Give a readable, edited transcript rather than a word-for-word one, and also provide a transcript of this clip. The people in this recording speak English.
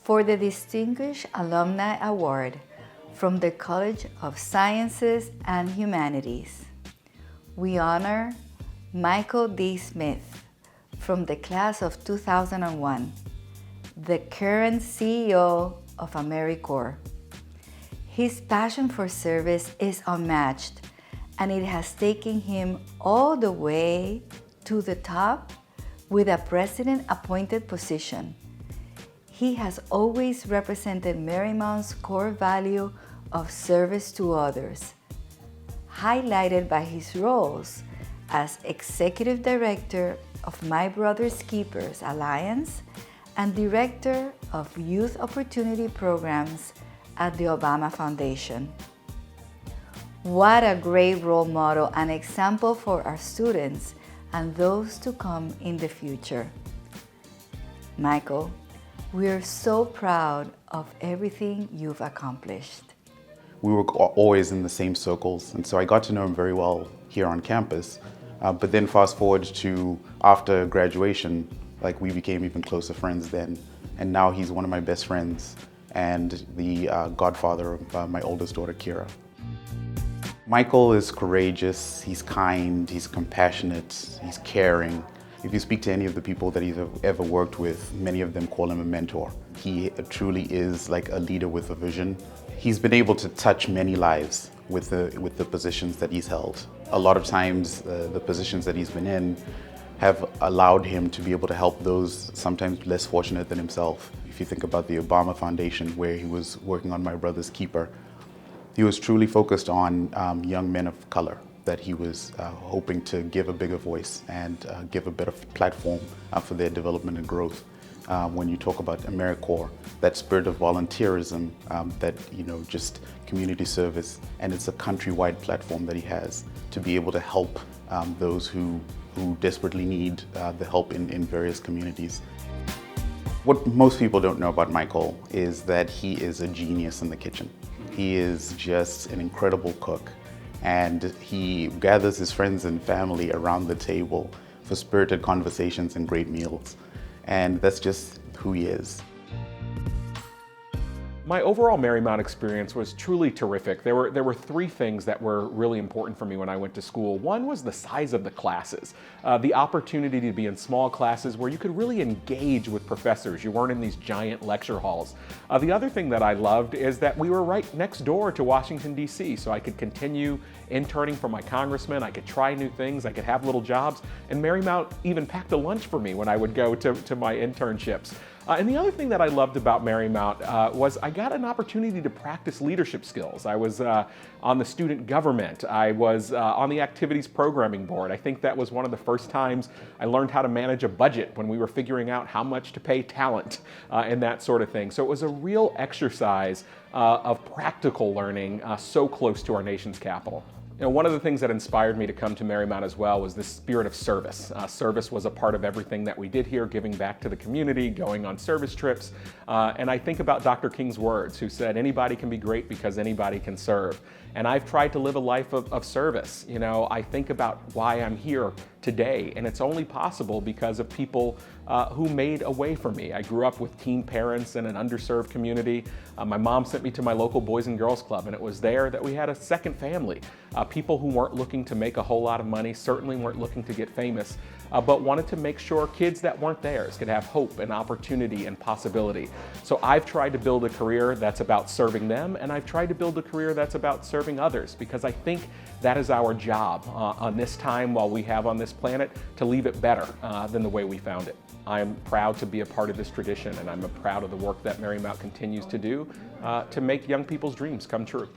for the Distinguished Alumni Award from the College of Sciences and Humanities. We honor Michael D. Smith from the class of 2001, the current CEO of AmeriCorps. His passion for service is unmatched, and it has taken him all the way to the top with a president-appointed position. He has always represented Marymount's core value of service to others, highlighted by his roles as Executive Director of My Brother's Keepers Alliance and Director of Youth Opportunity Programs at the Obama Foundation. What a great role model and example for our students and those to come in the future. Michael, we are so proud of everything you've accomplished. We were always in the same circles, and so I got to know him very well here on campus. But then fast forward to after graduation, we became even closer friends then. And now he's one of my best friends and the godfather of my oldest daughter, Kira. Michael is courageous, he's kind, he's compassionate, he's caring. If you speak to any of the people that he's ever worked with, many of them call him a mentor. He truly is like a leader with a vision. He's been able to touch many lives with the positions that he's held. A lot of times, the positions that he's been in have allowed him to be able to help those sometimes less fortunate than himself. If you think about the Obama Foundation, where he was working on My Brother's Keeper, he was truly focused on young men of color that he was hoping to give a bigger voice and give a better platform for their development and growth. When you talk about AmeriCorps, that spirit of volunteerism, just community service, and it's a countrywide platform that he has to be able to help those who desperately need the help in various communities. What most people don't know about Michael is that he is a genius in the kitchen. He is just an incredible cook, and he gathers his friends and family around the table for spirited conversations and great meals. And that's just who he is. My overall Marymount experience was truly terrific. There were three things that were really important for me when I went to school. One was the size of the classes, the opportunity to be in small classes where you could really engage with professors. You weren't in these giant lecture halls. The other thing that I loved is that we were right next door to Washington, D.C., so I could continue interning for my congressman, I could try new things, I could have little jobs, and Marymount even packed a lunch for me when I would go to my internships. And the other thing that I loved about Marymount was I got an opportunity to practice leadership skills. I was on the student government. I was on the activities programming board. I think that was one of the first times I learned how to manage a budget when we were figuring out how much to pay talent and that sort of thing. So it was a real exercise of practical learning so close to our nation's capital. One of the things that inspired me to come to Marymount as well was this spirit of service. Service was a part of everything that we did here, giving back to the community, going on service trips. And I think about Dr. King's words, who said, anybody can be great because anybody can serve. And I've tried to live a life of service. I think about why I'm here today, and it's only possible because of people who made a way for me. I grew up with teen parents in an underserved community. My mom sent me to my local Boys and Girls Club, and it was there that we had a second family. People who weren't looking to make a whole lot of money, certainly weren't looking to get famous, but wanted to make sure kids that weren't theirs could have hope and opportunity and possibility. So I've tried to build a career that's about serving them, and I've tried to build a career that's about serving others, because I think that is our job on this time while we have on this planet, to leave it better than the way we found it. I'm proud to be a part of this tradition, and I'm proud of the work that Marymount continues to do to make young people's dreams come true.